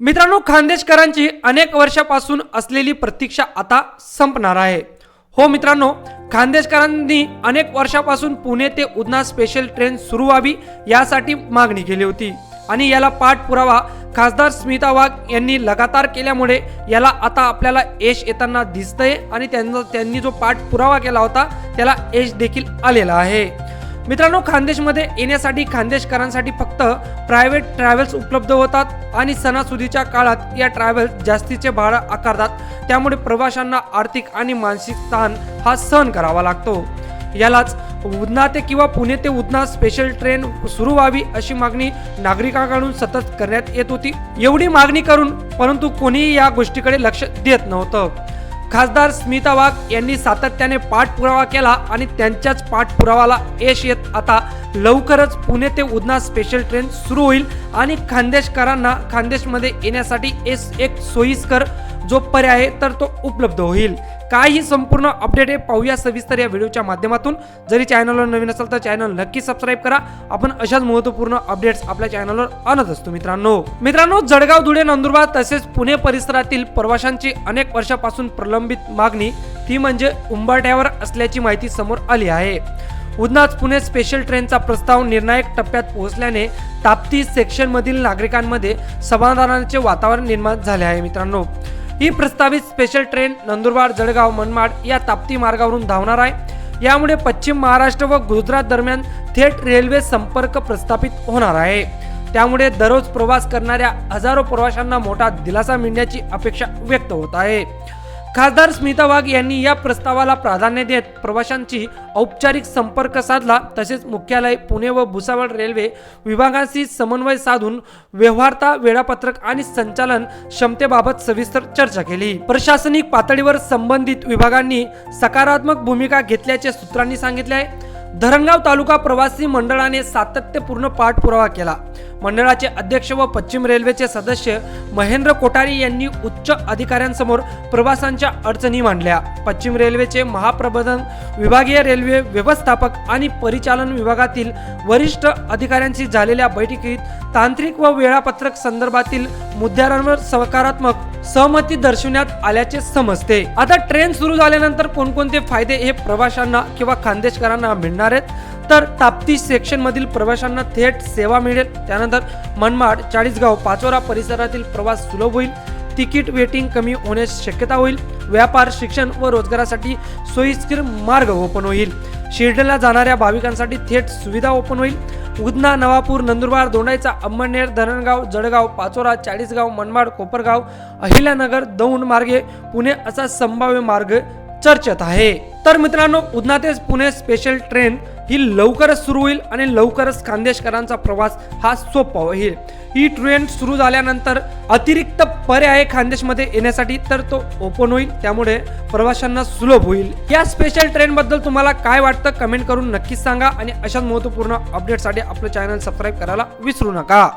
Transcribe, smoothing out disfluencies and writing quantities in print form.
मित्रांनो, खानदेशकरांची अनेक वर्षापासून असलेली प्रतीक्षा आता संपणार आहे। हो मित्रांनो, खानदेशकरांनी अनेक वर्षापासून पुणे ते उधना स्पेशल ट्रेन सुरू व्हावी यासाठी मागणी केली होती आणि याला पाठपुरावा खासदार स्मिता वाघ यांनी लगातार केल्यामुळे याला आता आपल्याला यश येताना दिसतंय आणि त्यांनी जो पाठपुरावा केला होता त्याला यश देखील आलेला आहे। मित्रांनो, खानदेशमध्ये येण्यासाठी खानदेशकरांसाठी फक्त प्रायव्हेट ट्रॅव्हल्स उपलब्ध होतात आणि सणासुदीच्या काळात या ट्रॅव्हल्स जास्तीचे भाडं आकारतात, त्यामुळे प्रवाशांना आर्थिक आणि मानसिक ताण हा सहन करावा लागतो। यालाच उधना ते किंवा पुणे ते उधना स्पेशल ट्रेन सुरू व्हावी अशी मागणी नागरिकांकडून सतत करण्यात येत होती। एवढी मागणी करून परंतु कोणीही या गोष्टीकडे लक्ष देत नव्हतं। खासदार स्मिता वाघ यांनी सातत्याने पाठपुरावा केला आणि त्यांच्याच पाठपुरावाला यश येत आता लवकरच पुणे ते उधना स्पेशल ट्रेन सुरू होईल आणि खानदेशकरांना खानदेशमध्ये येण्यासाठी एक सोयीस्कर जो पर्याय आहे तर तो उपलब्ध होईल। काय ही संपूर्ण अपडेट आहे पाहूया सविस्तर या व्हिडिओच्या माध्यमातून। जरी चॅनलवर नवीन असाल तर चॅनल नक्की सबस्क्राईब करा। आपण अशाच महत्त्वपूर्ण अपडेट्स आपल्या चॅनलवर आणत असतो। मित्रांनो, जळगाव, धुळे, नंदुरबार तसेच पुणे परिसरातील प्रवाशांची अनेक वर्षापासून प्रलंबित मागणी ती म्हणजे उंबरठ्यावर असल्याची माहिती समोर आली आहे। उधना पुणे स्पेशल ट्रेनचा प्रस्ताव निर्णायक टप्प्यात पोहोचल्याने ताप्ती सेक्शन मधील नागरिकांमध्ये समाधानाचे वातावरण निर्माण झाले आहे। मित्रांनो, ही प्रस्तावित स्पेशल ट्रेन नंदुरबार, जळगाव, मनमाड या ताप्ती मार्गावरून धावणार आहे। यामुळे पश्चिम महाराष्ट्र व गुजरात दरम्यान थेट रेल्वे संपर्क प्रस्थापित होणार आहे। त्यामुळे दररोज प्रवास करणाऱ्या हजारो प्रवाशांना मोठा दिलासा मिळण्याची अपेक्षा व्यक्त होत आहे। खासदार स्मिता वाघ यांनी या प्रस्तावाला प्राधान्य देत प्रवाशांची औपचारिक संपर्क साधला, तसेच मुख्यालय पुणे व भुसावळ रेल्वे विभागांशी समन्वय साधून व्यवहार्यता, वेळापत्रक आणि संचालन क्षमतेबाबत सविस्तर चर्चा केली। प्रशासनिक पातळीवर संबंधित विभागांनी सकारात्मक भूमिका घेतल्याचे सूत्रांनी सांगितले आहे। धरणगाव तालुका प्रवासी मंडळाने सातत्यपूर्ण पाठपुरावा केला। मंडळाचे अध्यक्ष व पश्चिम रेल्वेचे सदस्य महेंद्र कोठारी यांनी उच्च अधिकाऱ्यांसमोर प्रवाशांच्या अडचणी मांडल्या। पश्चिम रेल्वेचे महाप्रबंधक, विभागीय रेल्वे व्यवस्थापक आणि परिचालन विभागातील वरिष्ठ अधिकाऱ्यांशी झालेल्या बैठकीत तांत्रिक व वेळापत्रक संदर्भातील मुद्द्यांवर सकारात्मक सहमती दर्शवण्यात आल्याचे समजते। आता ट्रेन सुरू झाल्यानंतर कोणकोणते फायदे हे प्रवाशांना किंवा खानदेशकरांना मिळणार आहेत, तर ताप्ती सेक्शन मधील प्रवाशांना थेट सेवा मिळेल। त्यानंतर मनमाड, चाळीसगाव, पाचोरा परिसरातील प्रवास सुलभ होईल। तिकीट वेटिंग कमी होण्याची शक्यता होईल। व्यापार, शिक्षण व रोजगारासाठी सोयीस्कर मार्ग ओपन होईल। शिर्डीला जाणाऱ्या भाविकांसाठी थेट सुविधा ओपन होईल। उधना, नवापूर, नंदुरबार, दोंडाईचा, अंमळनेर, धरणगाव, जळगाव, पाचोरा, चाळीसगाव, मनमाड, कोपरगाव, अहिल्यानगर, दौंड मार्गे पुणे असा संभाव्य मार्ग चर्चेत आहे। तर मित्रांनो, उधना ते पुणे स्पेशल ट्रेन ही लवकरच सुरू होईल आणि लवकरच खानदेशकरांचा प्रवास हा सोपा होईल। ही ट्रेन सुरू झाल्यानंतर अतिरिक्त पर्याय खानदेशमध्ये येण्यासाठी तर तो ओपन होईल, त्यामुळे प्रवाशांना सुलभ होईल। या स्पेशल ट्रेन बद्दल तुम्हाला काय वाटतं कमेंट करून नक्कीच सांगा आणि अशाच महत्त्वपूर्ण अपडेटसाठी आपलं चॅनल सबस्क्राईब करायला विसरू नका।